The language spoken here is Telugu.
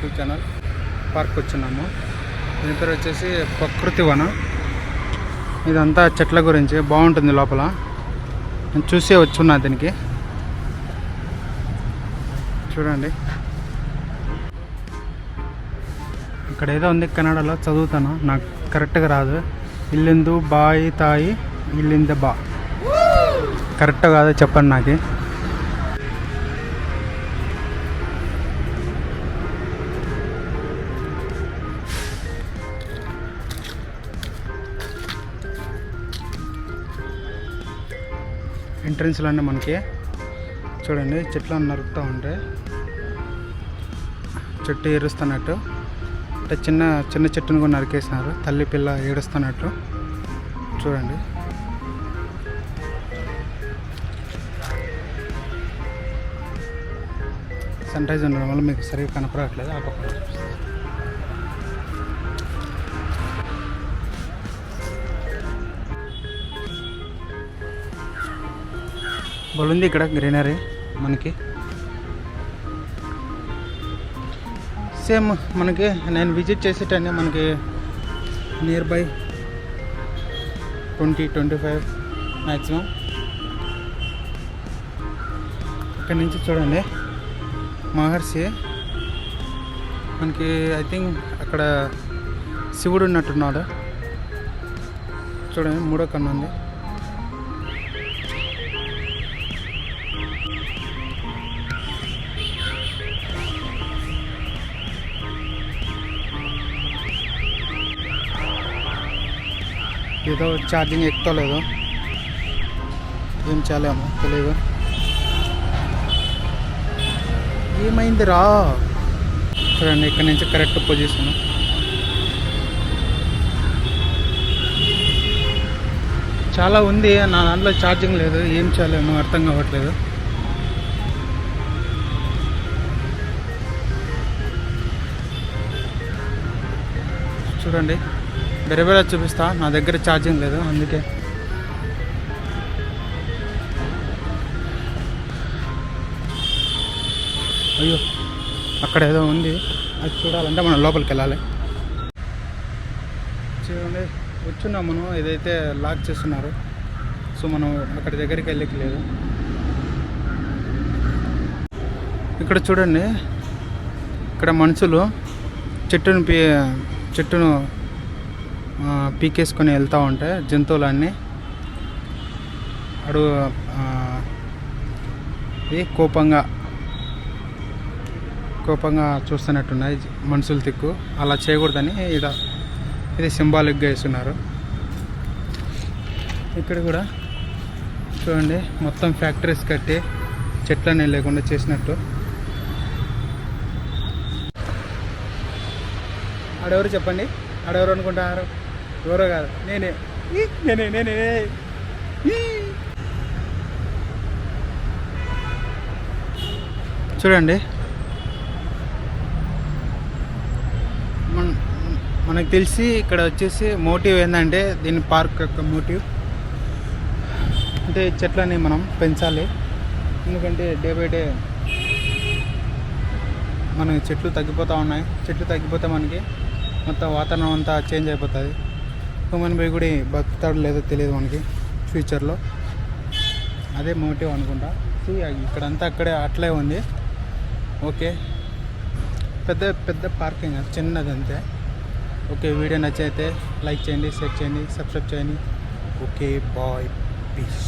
YouTube channel. పార్క్ వచ్చినాము. దీని పేరు వచ్చేసి ప్రకృతి వనం. ఇదంతా చెట్ల గురించి బాగుంటుంది. లోపల నేను చూసే వచ్చున్నా దీనికి. చూడండి ఇక్కడ ఏదో ఉంది కన్నడలో, చదువుతాను, నాకు కరెక్ట్గా రాదు. ఇల్లిందు బాయి తాయి ఇల్లింద బా, కరెక్ట్ కాదు చెప్పండి నాకు. ఎంట్రన్స్లో అన్నీ మనకి చూడండి చెట్లు నరుకుతూ ఉంటాయి. చెట్టు ఏరుస్తున్నట్టు అంటే చిన్న చిన్న చెట్టును కూడా నరికేసినారు. తల్లి పిల్ల ఏడుస్తున్నట్టు చూడండి. సన్ రైజ్ ఉండడం వల్ల మీకు సరిగ్గా కనపడట్లేదు. ఆ పక్క బాగుంది ఇక్కడ గ్రీనరీ మనకి. సేమ్ మనకి నేను విజిట్ చేసేటన్నీ మనకి నియర్ బై 20-25 మ్యాక్సిమం. ఇక్కడ నుంచి చూడండి మహర్షి మనకి, ఐ థింక్ అక్కడ శివుడు ఉన్నట్టున్నాడు. చూడండి 3వ కన్ను ఉంది. ఏదో ఛార్జింగ్ ఎక్కుతలేదు, ఏం చేయాలేమో తెలియదు. ఏమైంది రా? చూడండి ఇక్కడ నుంచి కరెక్ట్ పొజిషన్. చాలా ఉంది, నా దాంట్లో ఛార్జింగ్ లేదు, ఏం చేయాలేమో అర్థం కావట్లేదు. చూడండి బెరబెర చూపిస్తా, నా దగ్గర ఛార్జింగ్ లేదు అందుకే. అయ్యో అక్కడ ఏదో ఉంది, అది చూడాలంటే మనం లోపలికి వెళ్ళాలి. చూడండి వచ్చున్నాం మనం, ఏదైతే లాక్ చేస్తున్నారు. సో మనం అక్కడి దగ్గరికి వెళ్ళకి లేదు. ఇక్కడ చూడండి ఇక్కడ మనుషులు చెట్టును పీకేసుకొని వెళ్తూ ఉంటాయి జంతువులన్నీ. ఇది కోపంగా చూస్తున్నట్టున్నాయి మనుషులు తిక్కు. అలా చేయకూడదని ఇది సింబాలిక్గా వేస్తున్నారు. ఇక్కడ కూడా చూడండి మొత్తం ఫ్యాక్టరీస్ కట్టి చెట్లన్నీ లేకుండా చేసినట్టు. ఆడెవరు చెప్పండి, ఆడెవరు అనుకుంటున్నారు? ఎవరో కాదు, నేనే. చూడండి మనకు తెలిసి ఇక్కడ వచ్చేసి మోటివ్ ఏంటంటే, దీని పార్క్ యొక్క మోటివ్ అంటే చెట్లని మనం పెంచాలి. ఎందుకంటే డే బై డే మన చెట్లు తగ్గిపోతూ ఉన్నాయి. చెట్లు తగ్గిపోతే మనకి మొత్తం వాతావరణం అంతా చేంజ్ అయిపోతుంది. హ్యూమన్ బీ కూడా బతుకుతాడు లేదో తెలియదు మనకి ఫ్యూచర్లో. అదే మోటివ్ అనుకుంటా. ఇక్కడంతా అక్కడే అట్లే ఉంది. ఓకే, పెద్ద పార్కింగ్ చిన్నది అంతే. ఓకే, వీడియో నచ్చైతే లైక్ చేయండి, షేర్ చేయండి, సబ్స్క్రైబ్ చేయండి. Okay bye, piece.